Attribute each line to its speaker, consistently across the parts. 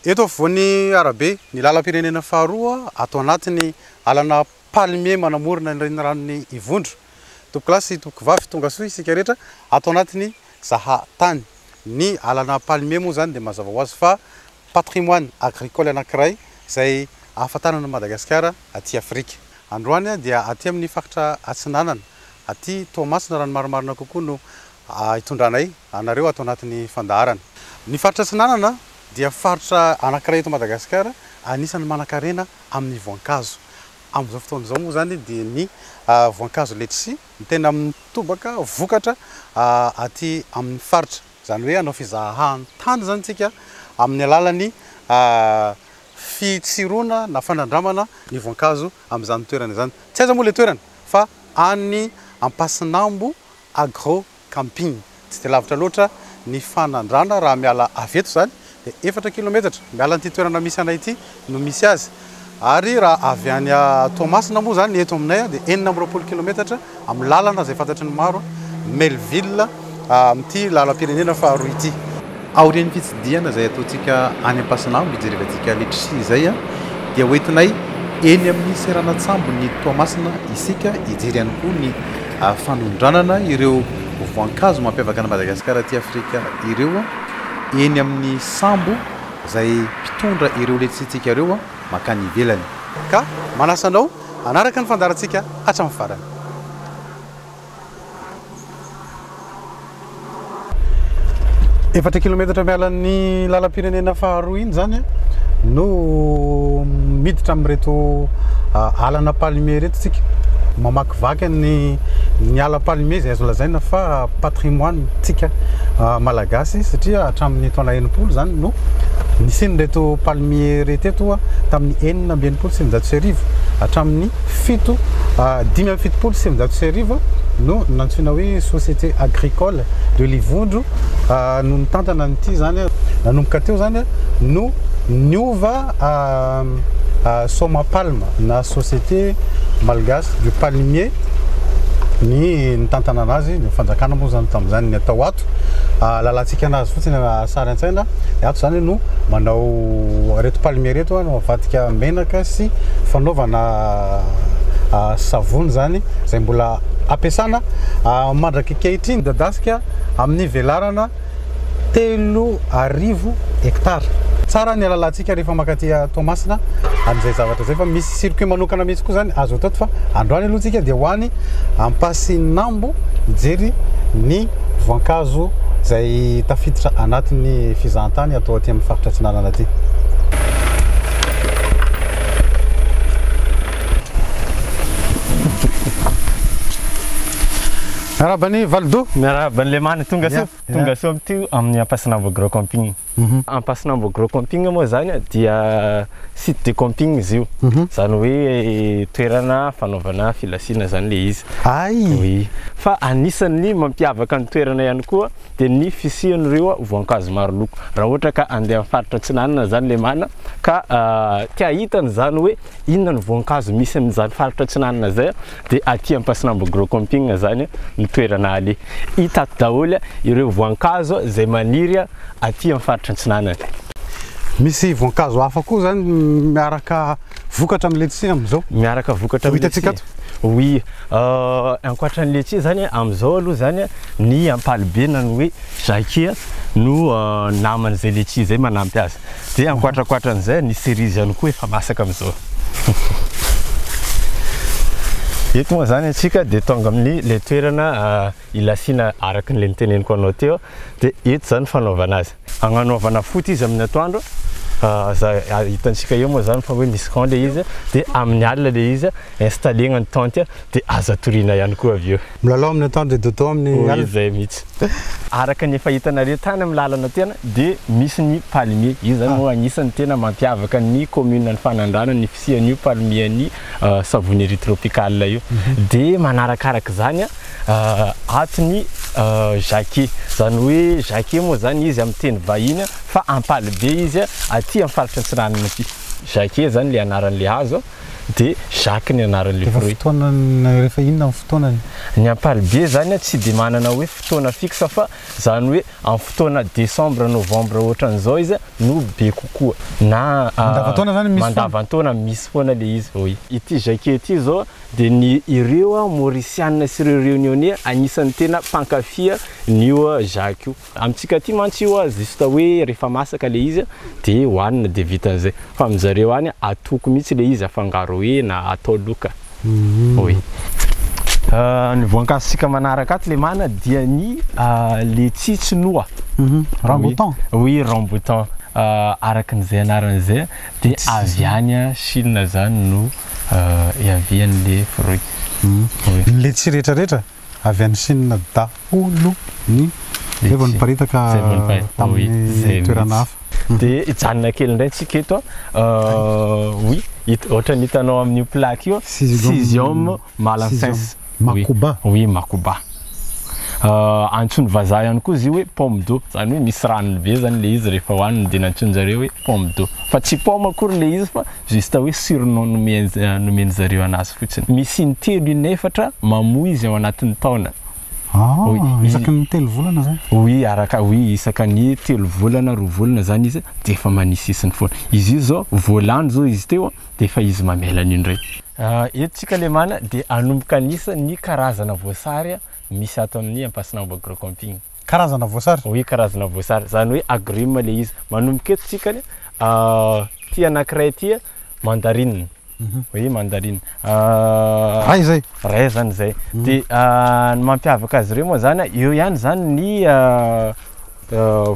Speaker 1: Eto afovoan'ny arabe ny lalam-pirenena faharoa ato anatiny alana palmier manamorona ny renirano ivondro. Tompoko lasy tompoko vavy tonga soa isika rehetra ato anatiny Zahatany. Ny alana palmier moa zany dia mazava ho azy fa patrimoine agricole anankiray izay ahafantarana Madagasikara aty Afrika. Androany dia aty amin'ny Faritra Atsinanana, aty Toamasina rano marimarina kokoa no itondranay anareo ato anatiny fandaharana. Ny Faritra Atsinanana dia faritra anankiray eto Madagasikara anisany manan-karena amin'ny voankazo. Amin'izao fotoana izao moa zany dia ny voankazo letchi ny tena mitobaka vokatra aty amin'ny faritra. Zany hoe anao fizahantany zany tsika amin'ny alalan'ny fitsiroana na fanandramana ny voankazo amin'izany toerana izany. Tsy aiza moa le toerana fa any Ampasinambo Agro Camping. Tsy dia lavitra loatra ny fanandrana raha miala avy eto zany dia 4 kilometatra miala an'ity toerana misy anay ity no misy azy. Ary raha avy any Toamasina moa zany eto aminay dia 420 kilometatra amin'ny lalana izay fantatry ny maro Melville amin'ity lalam-pirenena faharoa ity. Aorian'ny fitsidiana izay ataontsika any Ampasinambo ijerevantsika letchi izay dia hoentinay eny amin'ny seranan-tsambon'i Toamasina isika ijery ihany koa ny fanondranana ireo voankazo mampiavaka an'i Madagasikara aty Afrika ireo eny amin'ny sambo izay mpitondra ireo letchitsika ireo makany ivelany. Ka manasa anao anaraka ny fandaharantsika hatramin'ny farany. Efatra kilometatra mialan'ny lalam-pirenena faharoa iny zany no miditra amin'ireto alana palmier reto tsika. Mamakivaky ny ala palmier izay azo lazaina fa patrimoine tsika malagasy satria hatramin'ny taona 90 zany no nisiny reto palmier reto tamin'ny 1970 hatramin'ny 570 no nantsina hoe Société agricole de l'ivondro no nitantana n'ity zany nanomboka teo zany no niova Soma Palma na Société malgache du palmier ny nitantana anazy ny fanjakana moa zany tamin'izany ny atao ato lalantsika anazy fotsiny sary an-tsaina ato zany no manao reto palmier reto no avadika menaka sy fanaovana savony zany izay mbola ampiasana mandraka kehitriny dadasika amin'ny velarana 3,000 hectare. Tsara ny alalantsika rehefa makaty Toamasina amin'izay zavatra zay fa misy circuit manokana mihitsy koa zany azo atao fa androany aloha tsika dia hoany Ampasinambo mijery ny voankazo izay tafiditra anatin'ny fizahantany atao aty amin'ny Faritra Atsinanana aty. Miarabany Valdo.
Speaker 2: Miarabany Lemany tonga soa amin'ity amin'ny Ampasinambo Agro Camping. Ampasinambo Agro Camping moa zany dia site de camping izy io. Zany hoe toerana fanaovana filasina zany le izy. Oui. Fa anisan'ny mampiavaka ny toerana ihany koa dia ny fisian'ireo voankazo maro loko. Raha ohatra ka andeha amin'ny Faritra Atsinanana zany Lemana ka tia hitany zany hoe inona ny voankazo misy amin'izany Faritra Atsinanana zay dia aty Ampasinambo Agro Camping zany ny toerana ale. Hita daholo ireo voankazo izay maniry aty amin'ny Faritra Atsinanana.
Speaker 1: Misy voankazo hafa koa zany miaraka vokatra amin'ny letchi amin'izao. Miaraka vokatra amin'ny letchi. Oui, ankoatran'ny letchi zany amin'izao aloha zany ny ampalibe nany hoe Janvier no naman'izay letchi zay manampy azy. Dia ankoatran'izay ny cerise ihany koa efa masaka amin'izao. Eto moa zany antsika dia tonga amin'ny le toerana ilasina araka ny niteneniko anao teo dia eto zany fanaovana azy. Agnanaovana foty izy amin'ny atoandro hitantsika eo moa zany fa hoe misy camp le izy dia amin'ny alina le izy installena ny tente dia azo atoriana ihany koa avy eo. Milalao amin'ny atoandro dia dotao amin'ny alina
Speaker 2: zay mihitsy. Araka ny efa hitanareo tany amin'ny lalana tena dia misy ny palmier. Izy zany moa anisan'ny tena mampiavaka ny commune ny fanandrana ny fisian'io palmier ny savonnerie tropicale io. Dia manarakaraka zany atiny Jacquet. Zany hoe Jacquet moa zany izy amin'ny teny vahiny fa ampalibe izy aty amin'ny Faritra Atsinanana aty. Jacquet zany le anaran'le hazo dia Jacques ny anaran'le fruit.
Speaker 1: Fotoana rehefa inona ny fotoanany?
Speaker 2: Ny ampalibe zany tsy dia manana hoe fotoana fixe fa zany hoe amin'ny fotoana décembre novembre ohatran'izao izy no be kokoa na
Speaker 1: mandavantaona zany misy
Speaker 2: mandavantaona misy foana le izy. Oui, ity Jacques ity zao dia ny ireo Mauricianina sy ireo Réunionnais anisan'ny tena mpankafia n'io Jacques io. Amintsika aty mantsy io juste hoe rehefa masaka le izy dia hohanina dia vitan'izay, fa amin'izareo any atoko mihitsy le izy afangaro hena atao loka. Oui. Ny voankazontsika manaraka ato le mana dia ny letchi tsy noa.
Speaker 1: Rambutan.
Speaker 2: Oui, rambutan. Arakan'izay anaran'izay dia avy any Chine zany no iavian'le fruit.
Speaker 1: Ny letchi rehetrarehetra avy any Chine daholo ny efa niparitaka tamin'ny toerana hafa.
Speaker 2: Dia hijanona kely indray tsika eto oui, ohatra ny hitanao amin'ny plaque io Cesium malacense.
Speaker 1: Makoba.
Speaker 2: Oui, makoba. Antsoiny vazaha ihany koa izy hoe pomme d'eau, zany hoe misy ranony be zany le izy rehefa hohaniny dia nantsoin'jareo hoe pomme d'eau. Fa tsy pomme akory le izy fa juste hoe surnom nomeny zareo anazy fotsiny. Misy intelo inefatra mamoa izy ao anatin'ny taona.
Speaker 1: Isaky ny 3 volana zany?
Speaker 2: Oui, isaky ny 3 volana 2 volana zany izy dia efa manisy isiny foana. Izy io zao voalany zao izy teo dia efa izy mamelana indray. Etontsika le mana dia anomboka anisa ny karazana voasary misy ato amin'ny Ampasinambo Agro Camping.
Speaker 1: Karazana voasary?
Speaker 2: Oui, karazana voasary. Zany hoe agrumes le izy. Manomboka eto tsika ty anankiray ty mandarine. Oui, mandarine.
Speaker 1: Ray zay?
Speaker 2: Ray zany zay. Dia ny mampiavaka azy ireo moa zany eo ihany zany ny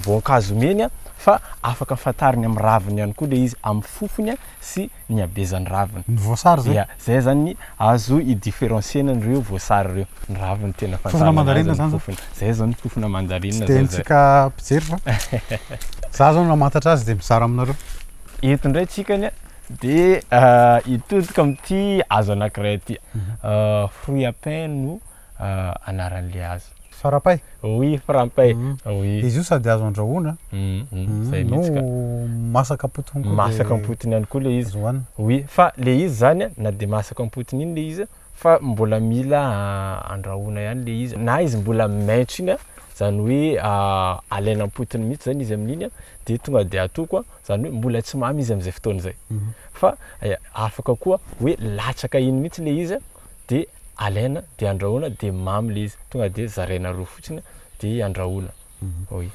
Speaker 2: voankazo meny fa afaka fantariny amin'ny raviny ihany koa le izy, amin'ny fofony sy ny habezan'ny raviny.
Speaker 1: Ny voasary zay?
Speaker 2: Zay zany azo idifférenciena ireo voasary ireo. Ny raviny tena fantarina.
Speaker 1: Fofona mandarine zany?
Speaker 2: Zay zany fofona mandarine.
Speaker 1: Tentsika pijery fa za zao namantatra azy dia mizara aminareo.
Speaker 2: Eto indray tsikany dia hitodika amin'ity hazo anankiray ity. Fruit à pain no anaran'le hazo.
Speaker 1: Farapay?
Speaker 2: Oui, farapay. Oui.
Speaker 1: Izy io sady azo andrahoana.
Speaker 2: Zay mihitsika.
Speaker 1: Masaka ampotony koa.
Speaker 2: Masaka ampotony ihany koa le izy. Oui, fa le izy zany na dia masaka ampotony iny le izy fa mbola mila andrahoana ihany le izy. Na izy mbola maitso iny zany hoe alaina ampotony mihitsy zany izy amin'iny dia tonga dia atoko zany hoe mbola tsy mamy izy amin'izay fotoana izay. Fa afaka koa hoe latsaka iny mihitsy le izy dia alaina dia andrahoana dia mamy le izy, tonga dia zaraina roa fotsiny dia andrahoana. Oui.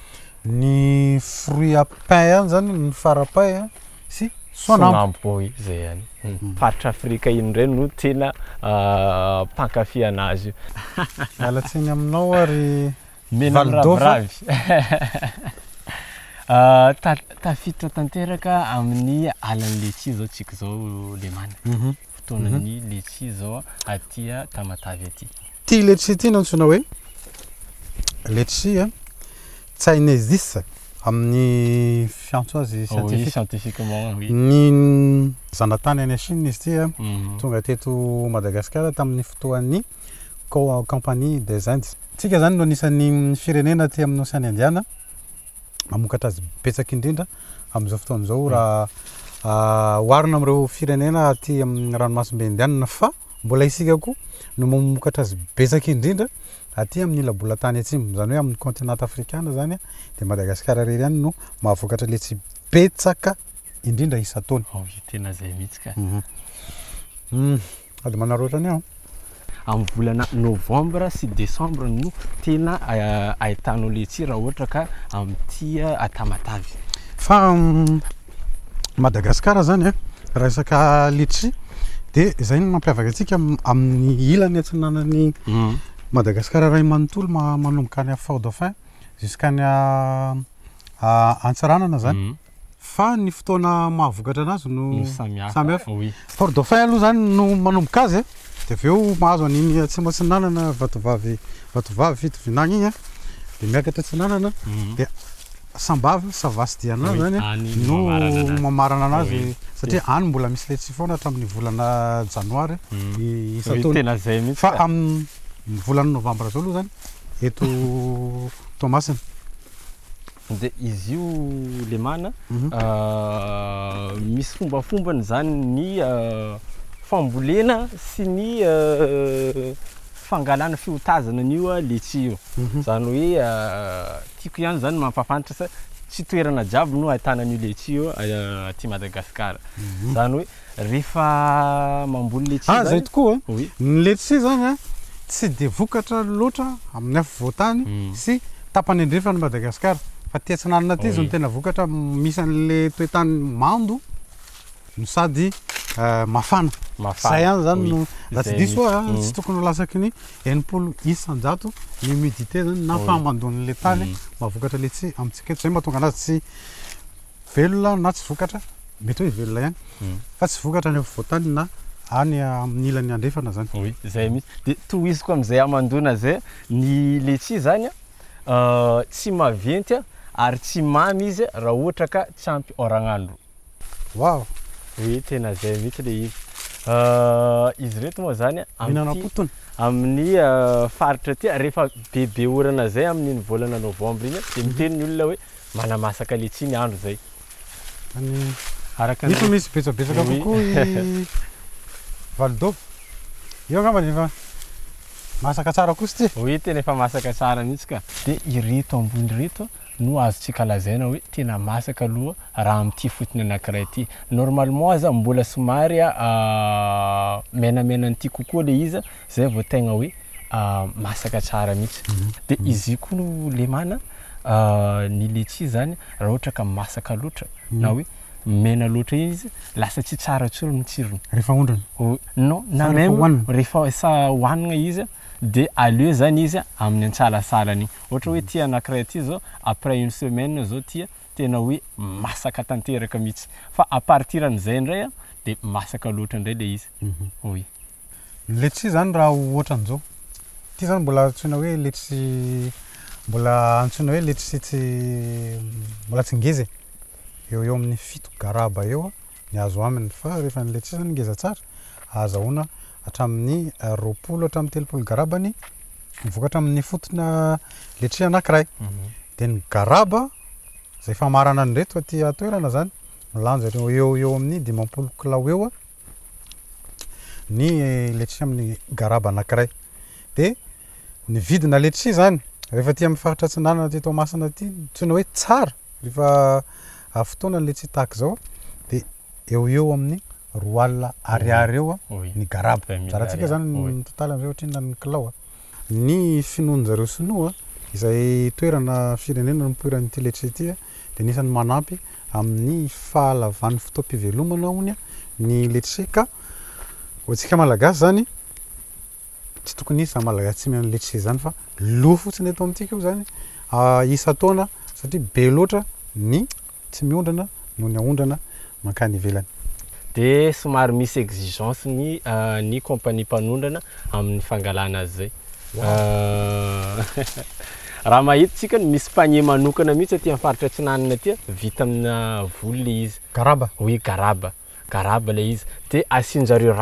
Speaker 1: Ny fruit à pain ihany zany ny farapay sy soanambo.
Speaker 2: Oui, zay ihany. Faritra Afrika iny indray no tena mpankafy anazy io.
Speaker 1: Alatsiny aminao ary
Speaker 2: mena raviravy. Tafita tanteraka amin'ny alan'ny letchi zao tsika zao le mana. Fotoanan'ny letchi zao aty Tamatavy aty.
Speaker 1: Ty letchi ity no antsoina hoe letchi Chinese amin'ny fiantso azy
Speaker 2: scientifiquement.
Speaker 1: Ny Zahatany any Chine izy ity tonga teto Madagasikara tamin'ny fotoan'ny Compagnie des Indes. Tsika zany no anisan'ny firenena ty amin'ny Océan Indiana mamokatra azy betsaka indrindra amin'izao fotoana izao raha oharina amin'ireo firenena aty amin'ny ranomasimbe indiana, fa mbola isika koa no mamokatra azy betsaka indrindra aty amin'ny labolatany atsimo, zany hoe amin'ny continent africain zany dia Madagasikara rery ihany no mahavokatra letchi betsaka indrindra isa-taona.
Speaker 2: Tena zay mihitsy ka.
Speaker 1: Ady manaroatra any
Speaker 2: amin'ny volana novembre sy décembre no tena ahitanao letchi raha ohatra ka amin'ity Tamatavy.
Speaker 1: Fa Madagasikara zany raha resaka letchi dia izay no mampiavaka antsika amin'ny ilany atsinanan'ny Madagasikara ray manontolo manomboka any Fort Dauphin jusqu'any Antsiranana zany. Fa ny fotoana mahavokatra anazy no samihafa. Fort Dauphin aloha zany no manomboka azy dia avy eo mahazo an'iny Ampasinambo vatovavy fito vinany igny dia miakatra Atsinanana dia Sambava Savasidiana zany no mamarana anazy satria any mbola misy letchi foana hatramin'ny volana janoary isa-taona. Fa amin'ny volana novembre zao aloha zany eto Toamasina.
Speaker 2: Dia izy io le mana misy fombafombany zany ny fambolena sy ny fangalana fiotazana an'io letchi io. Zany hoe tiako ihany zany mampafantatra sa tsy toerana jiaby no ahitana an'io letchi io aty Madagasikara. Zany hoe rehefa mamboly letchi
Speaker 1: zany. Zay tokoa.
Speaker 2: Oui.
Speaker 1: Ny letchi zany tsy de vokatra loatra amin'ny voatany sy tapany andrefana Madagasikara. Fa ty Atsinanana ty zany tena vokatra misy an'le toetany mando no sady mafana. Zay ihany zany no tsy diso tsy tokony ho lasaky ny 80 isan-jato ny humidité zany na fahamandon'le tany mahavokatra letchi amintsika eto. Zay mahatonga anazy tsy velona na tsy vokatra, mety hoe velona ihany fa tsy vokatra ny voatany na any amin'ny ilany andrefana zany.
Speaker 2: Oui, zay mihitsy. De tohiziko am'zay amandona zay ny letchi zany tsy maventy ary tsy mamy izy raha ohatra ka tsy ampy oragnandro.
Speaker 1: Wow.
Speaker 2: Oui, tena zay mihitsy le izy. Izy reto moa zany amin'ny faritra ty rehefa bebe orana zay amin'ny volana novembre iny de miteny ny olona hoe manamasaka letchi ny andro zay.
Speaker 1: Araka ny misy betsabetsaka kokoa Valdo. Io ngamba efa masaka tsara kosa ty.
Speaker 2: Oui, tena efa masaka tsara mihitsy ka. De ireto ambony reto no azontsika lazaina hoe tena masaka aloha raha amin'ity fotony anankiray ity. Normalement aza mbola somary menamena an'ity kokoa le izy zay vao tegna hoe masaka tsara mihitsy. De izy koa no le mana ny letchi zany raha ohatra ka masaka loatra na hoe mena loatra izy lasa tsy tsara tsoro ny tsirony
Speaker 1: rehefa ondrana.
Speaker 2: Non, na même rehefa sa hoanina izy de aleo zany izy amin'ny antsalasalany. Ohatra hoe ty anankiray ty zao après une semaine zao ty tena hoe masaka tanteraka mihitsy. Fa à partir an'izay indray de masaka loatra indray le izy. Oui.
Speaker 1: Ny letchi zany raha ohatra an'izao. Ty zany mbola antsoina hoe letchi mbola antsoina hoe letchi tsy mbola tsy ngeza. Eo amin'ny 7 garaba eo ny azo aminy fa rehefa ny letchi zany ngeza tsara azahoana hatramin'ny 20 hatramin'ny 30 garabany vokatra amin'ny fotona letchi anankiray. De ny garaba zay famarana an'ireto aty atoerana zany milanja eo amin'ny 50 kilao eo ny letchi amin'ny garaba anankiray. De ny vidina letchi zany rehefa ty amin'ny Faritra Atsinanana ty Toamasina ty tsona hoe tsara rehefa fotoana ny letchi tahaka zao de eo amin'ny 2 alina ariary eo ny garaba. Zarantsika zany ny total am'izay ohatrinona ny kilao. Ny finoany zareo sinoa izay toerana firenena nipoiran'ity letchi ity de nisan'ny manampy amin'ny fahalavan'ny fotoam-pivelomana honya ny letchi ka hoantsika malagasy zany tsy tokony isy malagasy tsy mihinana letchi zany fa lo fotsiny eto amintsika io zany isa-taona satria be loatra ny tsy miondrana no ny aondrana mankany ivelany.
Speaker 2: De somary misy exigence ny compagnie mpanondrana amin'ny fangalana azy zay. Raha mahitsika misy panier manokana mihitsy aty amin'ny Faritra Atsinanana aty vita amina volo le izy.
Speaker 1: Garaba.
Speaker 2: Oui, garaba. Garaba le izy. De asian-jareo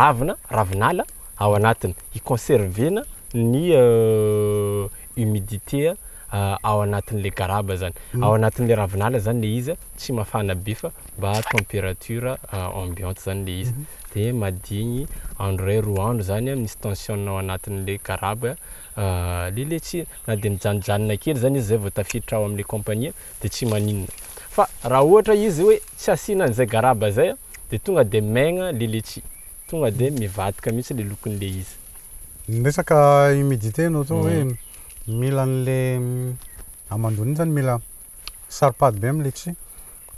Speaker 2: ravinala ao anatiny iconservena ny humidité ao anatin'le garaba zany. Ao anatin'le ravinala zany le izy tsy mafana be fa mba température ambiante zany le izy. De madigny andro ray roa andro zany misy tension ao anatin'le garaba le letchi na de mijanojanona kely zany izy zay vao tafiditra ao amin'le compagnie de tsy maninona. Fa raha ohatra izy hoe tsy asiana an'izay garaba zay de tonga de maigna le letchi. Tonga de mivadika mihitsy le lokon'le izy.
Speaker 1: Ny resaka humidité no atao hoe mila an'le amandoniny zany mila saripady be amin'ny letchi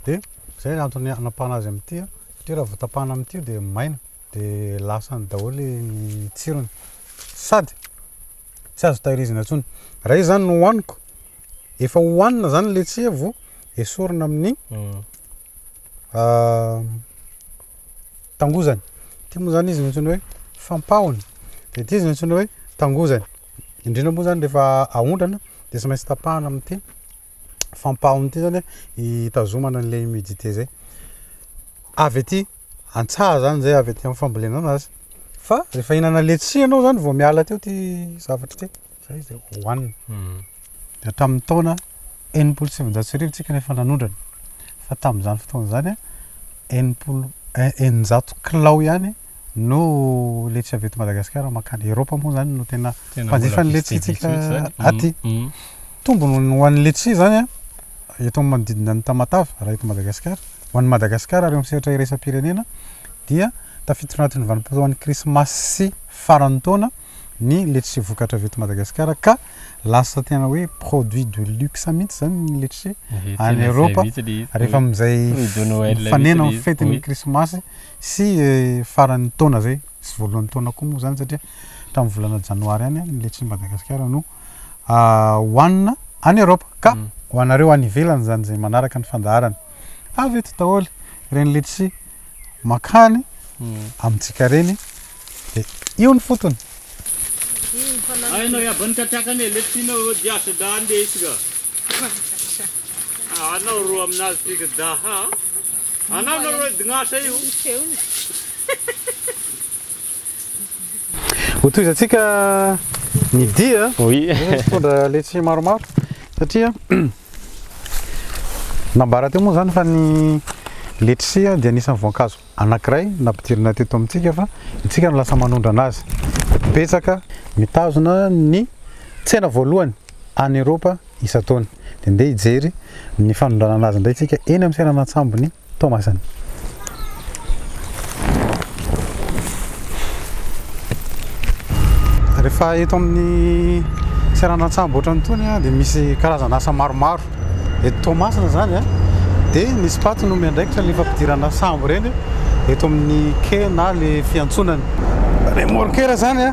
Speaker 1: de zay antony anampahana azy amin'ity satria raha vao tapahana amin'ity de maina de lasany daholo ny tsirony sady tsy azo tahirizina intsony. Raha izy zany no hoaniko efa hoanina zany letchi vao esorina amin'ny tangozany. Ty moa zany izy antsoina hoe fampahony de ty izy antsoina hoe tangozany. Indrindra moa zany rehefa aondrana de tsy maintsy tapahana amin'ity fampahony ty zany hitazomana an'le humidité zay. Avy aty antsaha zany zay avy aty amin'ny fambolenana azy. Fa rehefa hinana letchi anao zany vao miala teo ty zavatra ty zay izy hoanina. De hatramin'ny taona 87 tsika rehefa nanondrana. Fa tamin'izany fotoana zany 900 kilao ihany no letchi avy eto Madagasikara makany Erôpa moa zany no tena fanjifany letchi tsika aty. Tombony ho an'ny letchi zany eto manodidina ny Tamatavy raha eto Madagasikara. Ho an'ny Madagasikara reo misehatra iraisam-pirenena dia tafiditra anatin'ny vanim-potoan'ny krismasy farany taona ny letchi vokatra avy eto Madagasikara ka lasa tena hoe produit de luxe mihitsy zany ny letchi any Erôpa rehefa amin'izay fanena amin'ny fetin'ny krismasy sy farany taona zay sy voalohan'ny taona koa moa zany satria tamin'ny volana janoary any ny letchi Madagasikara no hoanina any Erôpa ka ho anareo any ivelany zany zay manaraka ny fandaharany avy eto daholo reny letchi makany amintsika reny dia io ny fotony.
Speaker 3: Aino yaban'ny katrakany letchinao diasa da andeha isika. Anao ro aminazy tika daha. Anao ro dignasa io.
Speaker 1: Hotoizatsika ny dia mitondra letchi maromaro satria nambara teo moa zany fa ny letchi dia anisan'ny voankazo anankiray nampidirina teto amintsika fa itsika no lasa manondra anazy. Betsaka mitazona ny tsena voalohany any Erôpa isa-taona dia ndeha hijery ny fanondrana anazy indray tsika eny amin'ny seranan-tsambon'i Toamasina. Rehefa eto amin'ny seranan-tsambo ohatran'ny tony dia misy karazana asa maromaro eto Toamasina zany dia ny spaty no miandraikitra rehefa ampidirana sambo reny eto amin'ny quai na le fiantsonany remorqueur zany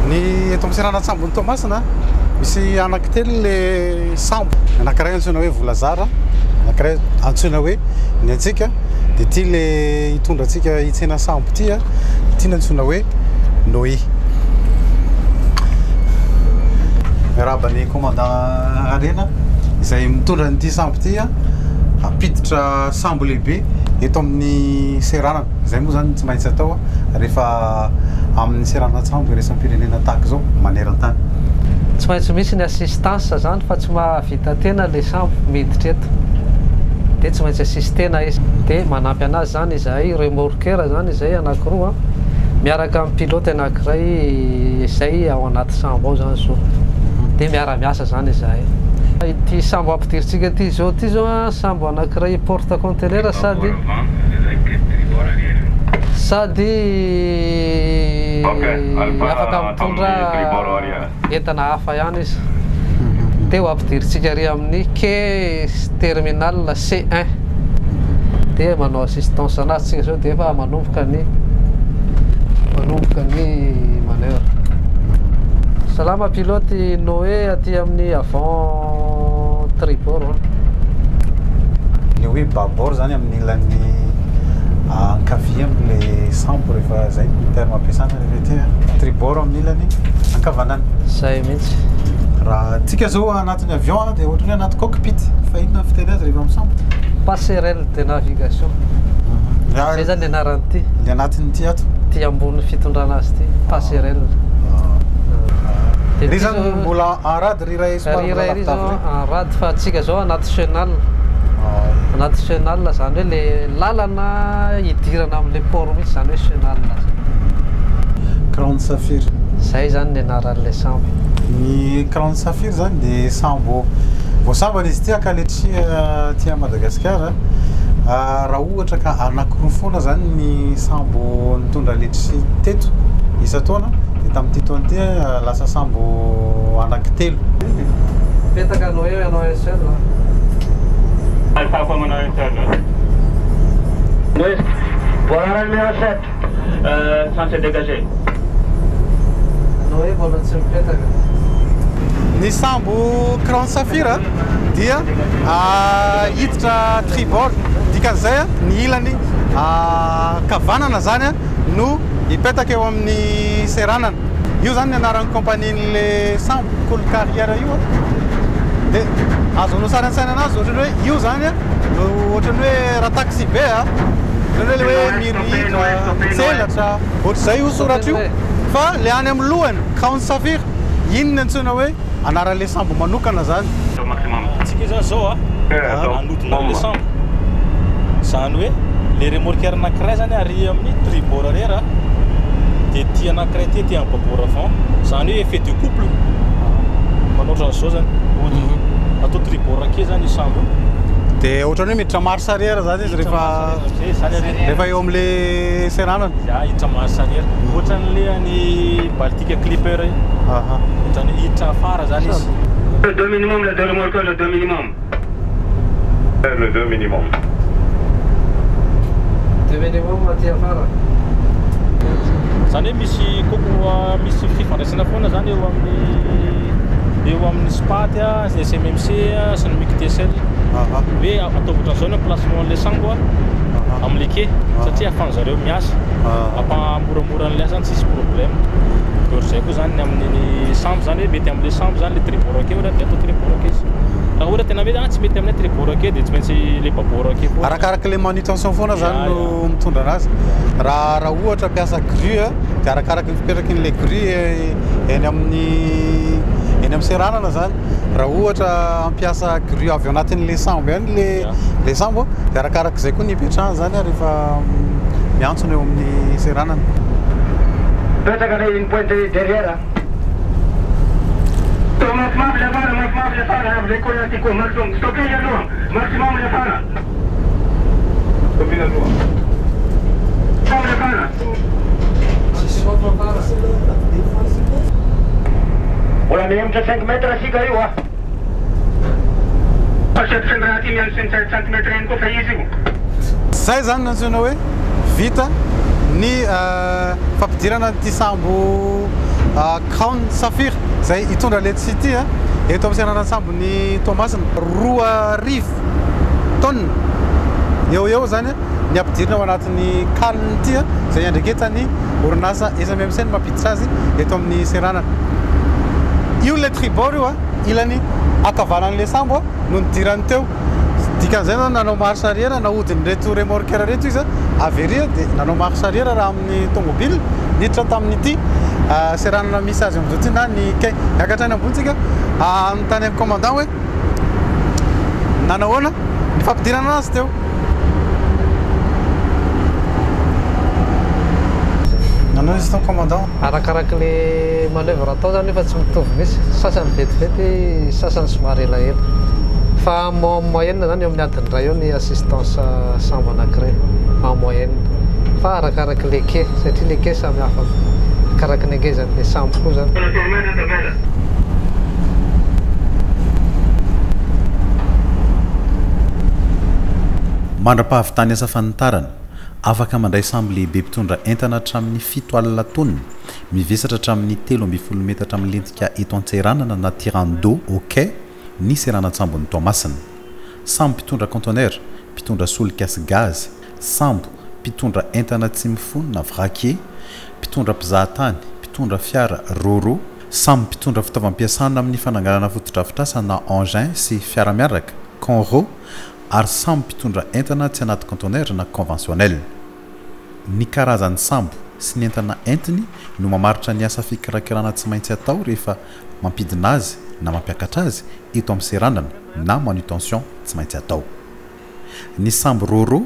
Speaker 1: ny eto amin'ny seranan-tsambon'i Toamasina misy anankitelo le sambo anankiray antsoina hoe volazara anankiray antsoina hoe ny antsika dia ity le hitondra antsika hitsena sambo ity ity no antsoina hoe noho. Miarabany commandant arena izay mitondra n'ity sambo ity apiditra sambo lehibe eto amin'ny seranana. Izay moa zany tsy maintsy atao rehefa amin'ny seranan-tsambo iraisam-pirenena tahaka izao maneran-tany.
Speaker 4: Tsy maintsy misy ny assistance zany fa tsy mahavita tena le sambo miditra eto dia tsy maintsy assist tena izy dia manampy anazy zany izahay remorqueur zany izay anankiroa miaraka amin'ny pilote anankiray izay ao anaty sambo ao zany so dia miara-miasa zany izahay. Ity sambo ampidiritsika ity zao sambo anankiray porte conteneur sady afaka mitondra entana hafa ihany izy dia ho ampidiritsika ry amin'ny quai terminal C1 dia manao assistance anazy tsika zao dia efa manomboka ny manœuvre. Salama pilote Noé aty amin'ny avant tribord.
Speaker 1: Le hoe babord zany amin'ny ilan'ny ankavia amin'le sambo rehefa zay ny terme ampiasana rehefa ity tribord amin'ny ilany ankavanana.
Speaker 4: Zay mihitsy.
Speaker 1: Raha tsika zao anatin'ny avion dia ohatran'ny anaty cockpit fa inona fiteny azy rehefa amin'ny sambo?
Speaker 4: Passerelle de navigation. Zay zany anaran'ity.
Speaker 1: Le anatin'ity ato?
Speaker 4: Ty ambony fitondrana azy ity passerelle.
Speaker 1: Ry zany mbola en rade riray
Speaker 4: ry zao en rade fa atsika zao anaty chenal. Anaty chenal zany hoe le lalana hidirana amin'le port mihitsy zany hoe chenal.
Speaker 1: Grande Saphir.
Speaker 4: Zay zany ny anaran'le sambo.
Speaker 1: Ny Grande Saphir zany dia sambo voasambana izy ity ka letchi ty Madagasikara. Raha ohatra ka anankiroa foana zany ny sambo nitondra letchi teto isa-taona dia tamin'ity taona ity lasa sambo anankitelo.
Speaker 4: Petaka anao eo ianao SL.
Speaker 3: Alpha manao internet. Oui. Voilà le numéro 7. Censé dégager.
Speaker 4: Anao eo mbola tsy mipetaka.
Speaker 1: Ny sambo Grande Saphir dia hiditra tribord dikan'izay ny ilany kavanana zany no hipetaka eo amin'ny seranana. Io zany ny anaran'ny compagnie-n'le sambo Cool Carrière io dia azonao sara an-tsaina anazy ohatrany hoe io zany ohatrany hoe raha taxi be ohatrany hoe mirihitra tselatra ohatr'izay io soratra io fa le any amin'ny lohany Grande Saphir iny ny antsoina hoe anaran'le sambo manokana zany.
Speaker 3: Tsika zany zao anotonao le sambo zany hoe le remorqueur anankiray zany ary amin'ny tribord rera
Speaker 5: dia ty anankiray ty un babord avant zany hoe effet de couple manao ohatran'izao zany atao tribord ake zany sambo
Speaker 1: dia ohatrany hoe miditra marche arrière zany izy rehefa eo amin'le seranana
Speaker 5: hiditra marche arrière ohatran'le any baltique clipper ohatrany hiditra afara zany izy
Speaker 3: le 2 minimum, le 2 remorqueur, le 2 minimum. Le 2 minimum.
Speaker 4: 2 minimum aty afara.
Speaker 5: Zany hoe misy koko misy fifandraisana foana zany eo amin'ny spaty SMMC sy ny mictesel hoe ataovy ohatran'izao ny placement le sambo amin'ny ke satria ahafahan'zareo miasa ampamoramora an'le zany tsisy problème zay koa zany amin'ny sambo zany hoe mety amin'le sambo zany le tribord ake ohatra dia atao tribord ake izy raha ohatra tena hoe tsy mety aminay tribord ake dia tsy maintsy le babord ake foana
Speaker 1: arakaraka le manutention foana zany no mitondra anazy raha ohatra mpiasa grue dia arakaraka fipetraky n'le grue eny amin'ny seranana zany raha ohatra ampiasa grue avy anatin'le sambo ihany le sambo dia arakaraka izay koa ny ipetrahany zany rehefa miantsona eo amin'ny seranana.
Speaker 3: Peut-être qu'il y a une pointe derrière. Maximum les fans, les collègues, maximum. Stoppez les lois. Maximum les fans. Stoppez les lois. Comme les fans. Voilà, minimum de 5 mètres à 6 cailloux. Achète 5 cm et une coupe à ici.
Speaker 1: 16 ans, nous avons vite. Ny fampidirana ty sambo Crown Safir zay hitondra Letchis ty eto amin'ny seranan-tsambon'i Toamasina 2 tonnes eo zany ny ampidirina ao anatin'ny calne ty zay andreketany orinasa SMMC ny mampiditra azy eto amin'ny seranana. Io le tribord io ilany akavanan'le sambo no nidirany teo dikan'izay zany nanao marche arrière nahodiny reto remorqueur reto izy averia dia nanao marche arrière raha amin'ny tomobile niditra tamin'ity seranana misy azy amin'izao ty na ny kay niakatrany ambonitsika anontany amin'ny commandant hoe nanao ahoana ny fampidirana anazy teo nanao izy tao commandant
Speaker 4: arakaraka le manœuvre atao zany efa tsy mitovy mihitsy sasany vetivety sasany somary elaela fa moyenne zany eo amin'ny adiny ray eo ny assistance sambo anankiray en moyenne fa arakaraka le quai satria le quai samy hafa arakaraka ny angezan'le sambo koa zany.
Speaker 6: Mandra-pahavitany asa fanitarana afaka mandray sambo lehibe mpitondra entana hatramin'ny 7 alina tonne mivesatra hatramin'ny 13 metatra amin'ny lentika eto an-tseranana na tirando au quai ny seranan-tsambon'i Toamasina. Sambo mpitondra conteneur, mpitondra solika sy gaz, sambo mpitondra entana tsy mifono na vraquier, mpitondra mpizahatany, mpitondra fiara roro, sambo mpitondra fitaovam-piasana amin'ny fananganana fotodrafitrasa na engin sy fiara miaraka, conro, ary sambo mpitondra entana tsy anaty conteneur na conventionnel. Ny karazan'ny sambo sy ny entana entiny no mamaritra ny asa fikarakarana tsy maintsy atao rehefa mampidina azy na mampiakatra azy eto amin'ny seranana na manutention tsy maintsy atao. Ny sambo roro,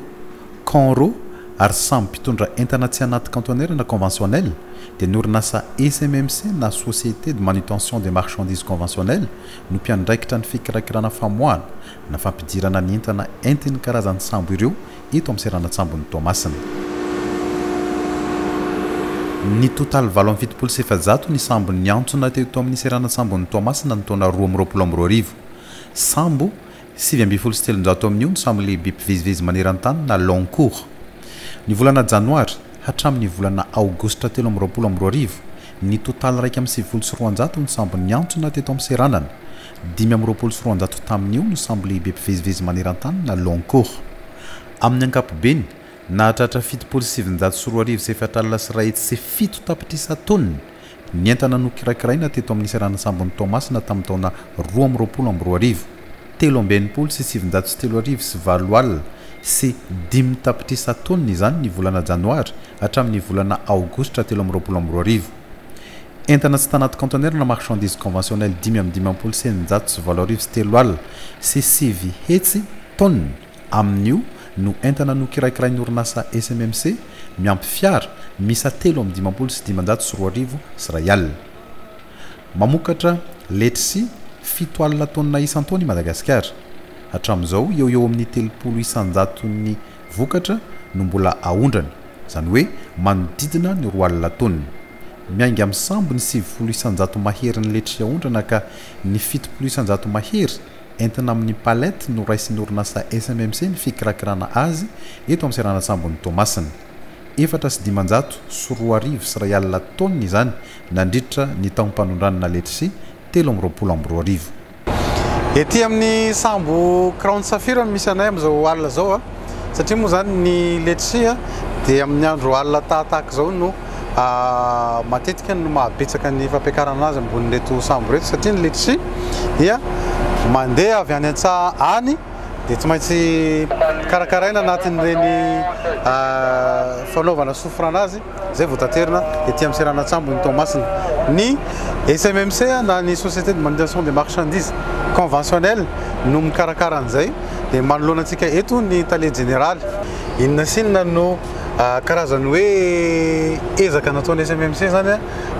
Speaker 6: conro ary sambo mpitondra entana tsy anaty conteneur na conventionnel dia ny orinasa SMMC na Société de Manutention des Marchandises Conventionnelles no mpiandraikitra ny fikarakarana famoahana na fampidirana ny entana entiny karazan'ny sambo ireo eto amin'ny seranan-tsambon'i Toamasina. Ny total 770 ny sambo niantsona teto amin'ny seranan-tsambon'i Toamasina ny taona 2022. Sambo 770 amin'io ny sambo lehibe mpivezivezy maneran-tany na long cours. Ny volana janoary hatramin'ny volana aogositra 2022 ny total 1,700 ny sambo niantsona teto amin'ny seranana. 5,700 tamin'io ny sambo lehibe mpivezivezy maneran-tany na long cours. Amin'ny ankapobeny nahatratra 7,700 alina sy ray hetsy sy 7 tapitrisa tonne ny entana no kirakiraina teto amin'ny seranan-tsambon'i Toamasina tamin'ny taona 2022. 7,703 sy 4 alina sy 10 tapitrisa tonne izany ny volana janoary hatramin'ny volana aogositra 2022. Entana tsy tanaty conteneur na Marchandises Conventionnelles 5,9 sy 4 sy 3 alina sy 7 hetsy tonne amin'io no entana no kiraikirain'ny orinasa SMMC miampy fiara misa 3,540 sy ray alina. Mamokatra letchi 7 tonna isan-taona i Madagasikara. Hatramin'izao eo amin'ny 300 vokatra no mbola ahondrany, izany hoe manodidina ny 4 tonna. Miainga amin'ny sambony 700 mahery ny letchi ahondrana ka ny 700 mahery entina amin'ny palette no raisin'ny orinasa SMMC ny fikirakirana azy eto amin'ny seranan-tsambon'i Toamasina. 4,940 sy ray alina tonna izany nandritra ny taom-panondrana letchi 3,20.
Speaker 1: Ety amin'ny sambo Crown Safira misy anay amin'izao alina zao satria moa zany ny letchi dia amin'ny andro alina tahaka zao no matetika no mahabetsaka ny fampiakarana azy ambonin'reto sambo reto satria ny letchi dia mandeha avy any an-tsaha any dia tsy maintsy karakaraina anatin'ireny fanaovana sofrana azy zay voataterina ety amin'ny seranan-tsambon'i Toamasina. Ny SMMC na ny Société de Manutention des Marchandises Conventionnelles no mikarakara an'izay dia manoloana antsika eto ny tale général. Inona sinona no karazany hoe ezaka nataon'ny SMMC zany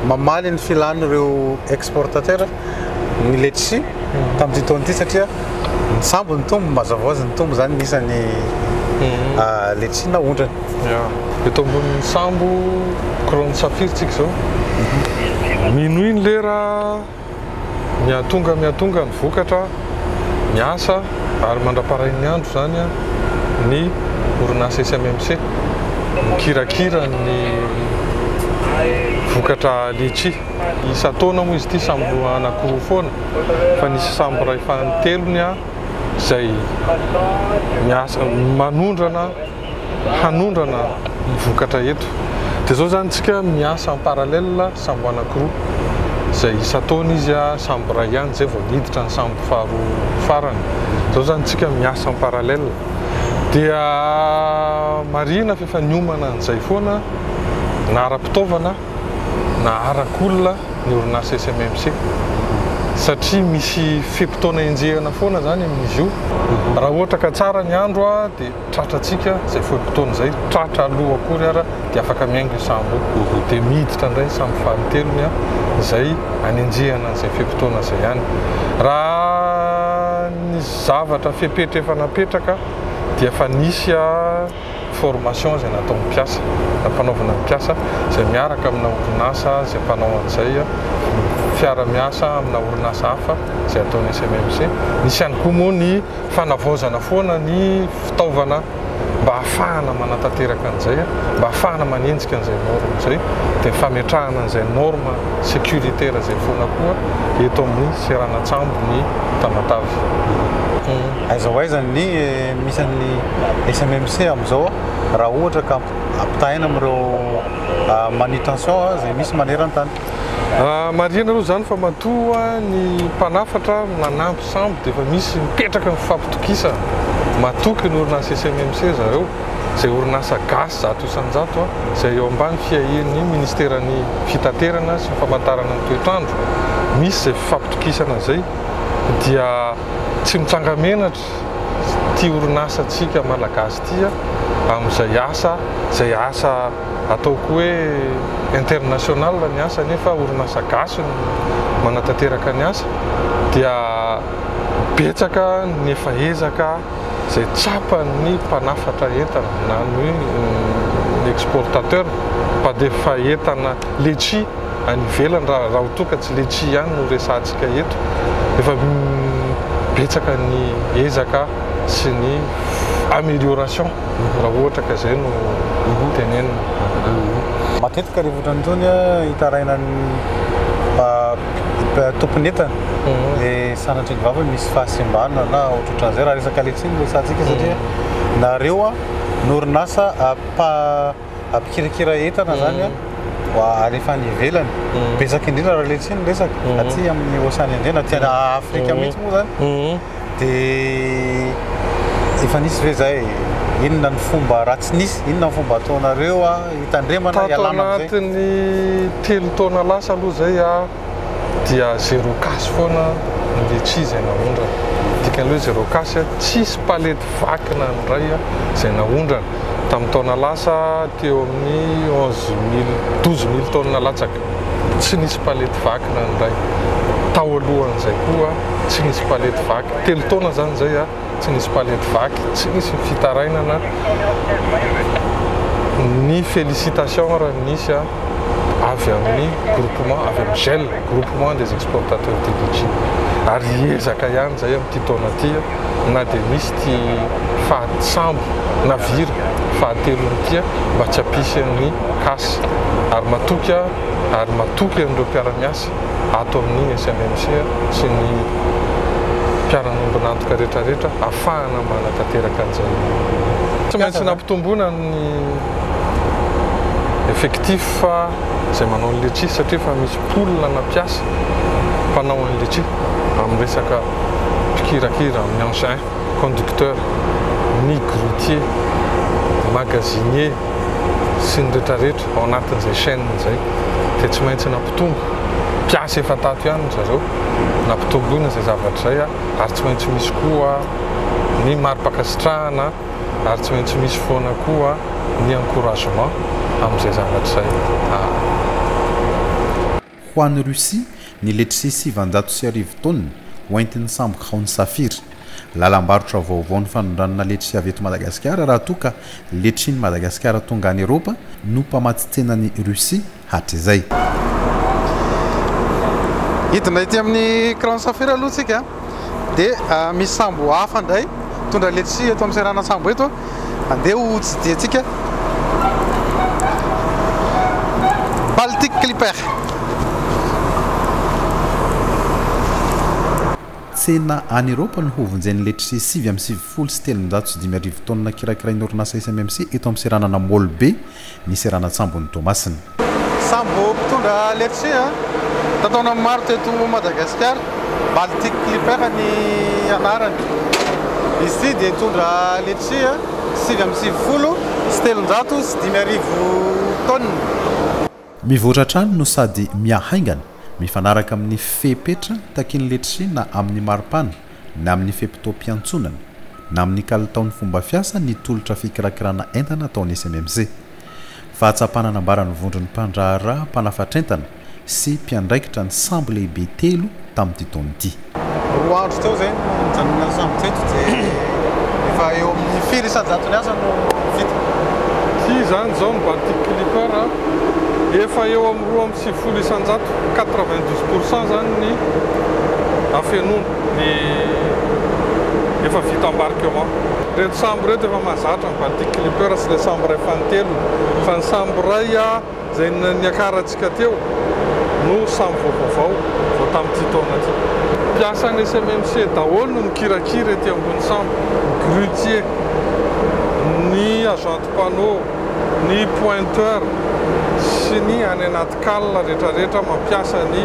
Speaker 1: mamaly ny filan'ireo exportateur ny letchi tamin'ity taona ity satria ny sambo ny tombo mazava azy ny tombo zany nisany letchi naondrany.
Speaker 7: Eto ambonin'ny sambo Crown Safira tsika zao minuit ny lera miatonga ny vokatra miasa ary mandraparain'ny andro zany ny orinasa SMMC mikirakira ny vokatra letchi. Isa-taona moa izy ity sambo anankiroa foana fa nisy sambo ray fahantelony zay miasa hanondrana ny vokatra eto. Dia zao zany tsika miasa en parallèle sambo anankiroa zay isa-taona izy sambo ray ihany zay vao niditra ny sambo farany. Zao zany tsika miasa en parallèle. Dia marina fa efa niomana an'izay foana na ara-pitaovana na arak'olona ny orinasa SMMC satria misy fe-potoana enjehana foana zany amin'izy io. Raha ohatra ka tsara ny andro dia tratratsika zay fe-potoana zay, tratra aloha akory ara dia afaka miaingo sambo dia miditra indray sambo fahatelony zay anenjehana an'izay fe-potoana zay ihany. Raha ny zavatra fepetra efa napetraka dia efa nisy formation zay natao mpiasa na mpanaovana mpiasa zay miaraka amina orinasa zay mpanao an'izay fiara-miasa amina orinasa hafa zay ataon'ny SMMC. Nisy ihany koa moa ny fanavaozana foana ny fitaovana mba ahafahana manatanteraka an'izay, mba ahafahana manenjika an'izay norme zay, dia fametrahana an'izay norme sécuritaire zay foana koa eto amin'ny seranan-tsambon'i Tamatavy.
Speaker 1: Aizao aizany ny misy an'ny SMMC amin'izao raha ohatra ka ampitahina amin'ireo manutention zay misy maneran-tany.
Speaker 7: Marina aloha zany fa matoa ny mpanafatra nanampy sambo dia efa misy mipetraka ny fampitokisana matoky ny orinasa SMMC zareo zay orinasa gasy 100% zay eo ambany fiahian'ny ministeran'ny fitaterana sy famantarana ny toetrandro. Misy zay fampitokisana zay dia tsy mitsangamenatra ty orinasa tsika malagasy ty amin'izay asa ataoko hoe international ny asa nefa orinasa gasy manatanteraka ny asa dia betsaka nefa ezaka zay tsapan'ny mpanafatra entana na ny exportateur mba dia fa entana letchi any ivelany raha toka tsy letchi ihany no resantsika eto efa betsaka ny ezaka sy ny amélioration raha ohatra ka zay no tenenina.
Speaker 1: Matetika rehefa ohatran'itony hitaraina ny tompony entana dia sanatry ny vava misy fahasimbana na ohatrohatran'izay raha resaka letchi no resantsika satria nareo n'orinasa ampikirakira entana zany alefa ny ivelany betsaka indrindra raha letchi no resaka aty amin'ny Océanie Indien na tiana Afrika mihitsy moa zany dia efa nisy ve zay inona ny fomba raha tsy nisy inona ny fomba ataonareo hitandremana ialana amin'izay?
Speaker 7: Tato anatin'ny 3 taona lasa aloha zay dia 0 casse foana ny letchi zay naondrana. Dikan'ilay 0 casse tsisy palety vakina ny ray zay naondrana tamin'ny taona lasa teo amin'ny 12 000 tonnes latsaka. Tsy nisy palety vaky na ndray. Tao alohan'izay koa tsy nisy palety vaky. 3 taona zany zay tsy nisy palety vaky, tsy nisy fitarainana. Ny félicitations raha nisy avy amin'ny groupement, avy amin'ny GEL, groupement des exportateurs de letchi. Ary ezaka ihany zay amin'ity taona ty na dia misy ty fahasambo navira fahatelon'ity mba tsy hampisy ny kasy. Ary matoky amin'ireo mpiara-miasa ato amin'ny SMMC sy ny mpiara-nombonantoka rehetrarehetra ahafahana mba hanatanteraka an'izay. Tsy maintsy nampitomboana ny effectif izay manao ny letchi satria fa misy polina na mpiasa mpanao ny letchi amin'ny resaka mpikirakira, amin'ny engin, conducteur, ny grutier, magasinier sy ny rehetrarehetra ao anatin'izay chaîne zay dia tsy maintsy nampitombo. Mpiasa efa tato ihany zareo nampitomboina izay zavatra zay ary tsy maintsy misy koa ny mari-pakasitrahana ary tsy maintsy misy foana koa ny encouragement amin'izay zavatra zay.
Speaker 6: Ho an'ny Russie, ny letchi 750 tonnes hoentin'ny sambo kraony safira. Lalam-barotra vaovao ny fanondrana letchi avy eto Madagasikara raha toa ka letchi ny Madagasikara tonga any Erôpa no mpamatsy tsenan'ny Russie hatr'izay.
Speaker 1: Hidina ity amin'ny kraony safira aloha tsika dia misy sambo hafa ndray tondra letchi eto amin'ny seranan-tsambon'i eto andeha ho tsidiantsika Baltic Clipper.
Speaker 6: Tsena any Erôpa no hovonjeny letchi 770 tonnes kirakirain'ny orinasa SMMC eto amin'ny seranan'Ambo be ny seranan-tsambon'i Toamasina.
Speaker 1: Sambo mpitondra letchi tataona maro teto Madagasikara, Baltic Clipper ny anarany. Izy dia mitondra letchi 770 tonnes.
Speaker 6: Mivoatra trano no sady miahaingana mifanaraka amin'ny fepetra takin'ny letchi na amin'ny maripana na amin'ny fepitao-piantsonana na amin'ny kalitaon'ny fomba fiasa ny tolotra fikirakirana entana ataon'ny SMMC. Fahatsapana nambarany vondron'ny mpandraharaha mpanafatrentana sy mpiandraikitra ny sambo lehibe 3 tamin'ity taona ity.
Speaker 1: 2 andro teo zay mijanona sambo teto dia efa eo amin'ny 400 ny asa no vita.
Speaker 7: Ty zany zao ny Baltic Clipper efa eo amin'ny 270 92% zany ny afenona ny efa vita embarquement. Reto sambo reto efa mahazatra ny Baltic Clipper sy le sambo ray fantelo fa ny sambo ray zay niakarantsika teo no sambo vaovao vao tamin'ity taona ty. Mpiasan'ny SMMC daholo no mikirakira ety ambony sambo, grutier, ny agent de panneau, ny pointeur sy ny any anaty kalina rehetrarehetra mampiasa ny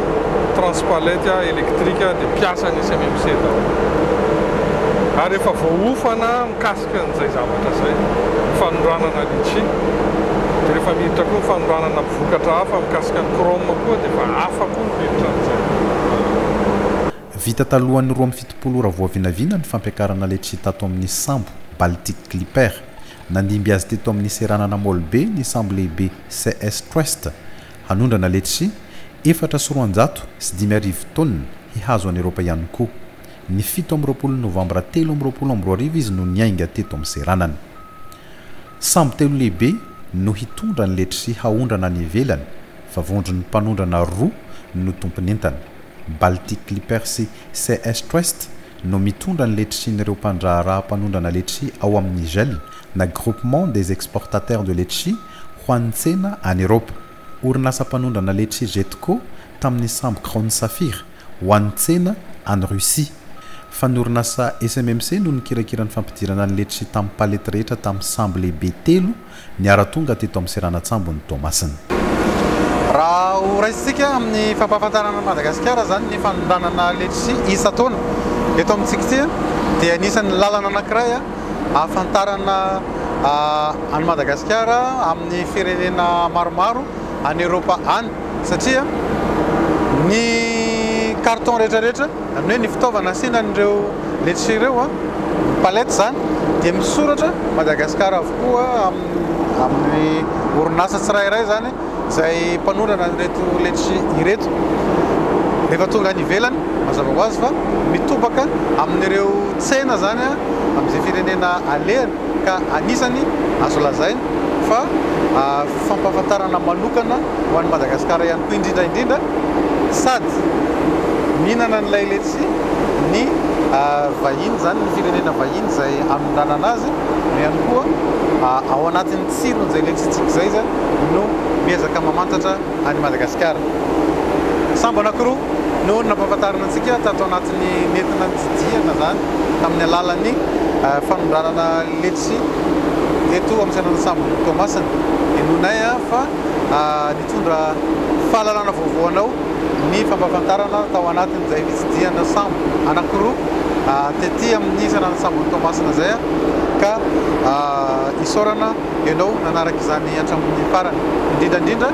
Speaker 7: transpalette électrique dia mpiasa ny SMMC daholo. Ary efa voaofana mikasika an'izay zavatra zay fanondranana letchi dia rehefa miditra koa fanondranana vokatra hafa mikasika ny chrome koa dia efa hafa koa ny miditra an'izay.
Speaker 6: Vita talohan'ny 27 ora voavinavina ny fampiakarana letchi tato amin'ny sambo Baltic Clipper. Nandimby azy teto amin'ny seranan'Ambo be ny sambo lehibe CS Trust hanondrana letchi 400 tonnes hihazo any Erôpa ihany koa. Ny 17 novambra 2022 izy no niainga teto amin'ny seranana. Sambo 3 lehibe no hitondra ny letchi haondrana any ivelany fa vondron'ny mpanondrana 2 no tompon'entana. Baltic Clipper sy CS Trust no mitondra ny letchi n'ireo mpandraharaha mpanondrana letchi ao amin'ny GEL na groupement des exportateurs de letchi ho an'ny tsena any Erôpa. Orinasa mpanondrana letchi Jetco tamin'ny sambo kraony safira ho an'ny tsena any Russie. Fa ny orinasa SMMC no nikirakira ny fampidirana ny letchi tamin'ny palety rehetra tamin'ny sambo lehibe 3 niara-tonga teto amin'ny seranan-tsambon'i Toamasina.
Speaker 1: Raha ho raisitsika amin'ny fampahafantarana Madagasikara zany ny fanondranana letchi isa-taona eto amintsika ity dia anisan'ny lalana anankiray ahafantarana any Madagasikara amin'ny firenena maromaro any Erôpa any satria ny carton rehetrarehetra amin'ny hoe ny fitaovana asianan'ireo letchi ireo palette zany dia misoratra Madagasikara avokoa amin'ny amin'ny orinasa tsirairay zany zay mpanondrana reto letchi ireto rehefa tonga any ivelany mazava ho azy fa mitobaka amin'ireo tsena zany amin'izay firenena alehany ka anisany azo lazainy fa fampahafantarana manokana ho an'ny Madagasikara ihany koa indrindra sady mihinana n'ilay letchi ny vahiny zany ny firenena vahiny zay amin'ndrana azy no ihany koa ao anatin'ny tsirony zay letchitsika zay zany no miezaka mamantatra any Madagasikara. Sambo anankiroa no nampahafantarana antsika tato anatin'ny nentina jidiana zany tamin'ny alalan'ny fanondranana letchi eto Ampasinambo Toamasina. Enonay fa nitondra fahalalana vaovao anao ny fampahafantarana tao anatin'izay fitsidiana sambo anankiroa tety amin'ny seranan-tsambon'i Toamasina zay ka isaorana ianao nanaraka izany hatramin'ny farany indrindra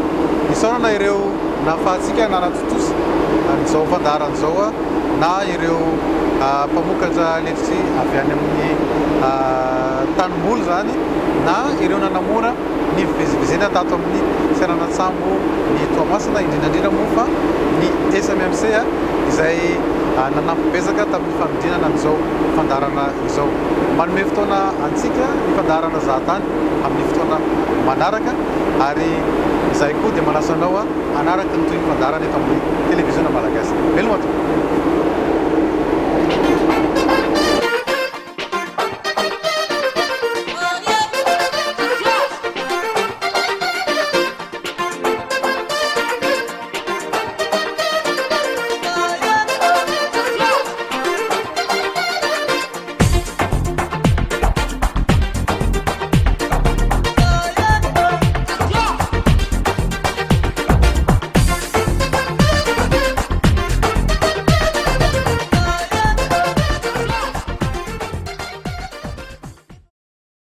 Speaker 1: isaorana ireo nafahatsika nanatotosy n'izao fandarana zao na ireo mpamokatra letchi avy any amin'ny tanimboly zany na ireo nanamora ny fivezivezena tato amin'ny seranan-tsambon'i Toamasina indrindra moa fa ny SMMC izay nanampibezaka tamin'ny fanodinana an'izao fandarana izao. Manome fotoana antsika ny fandarana Zahatany amin'ny fotoana manaraka ary izay koa dia manasa anao anaraka ny toy ny fandarana eto amin'ny televiziona malagasy. Veloma tokoa.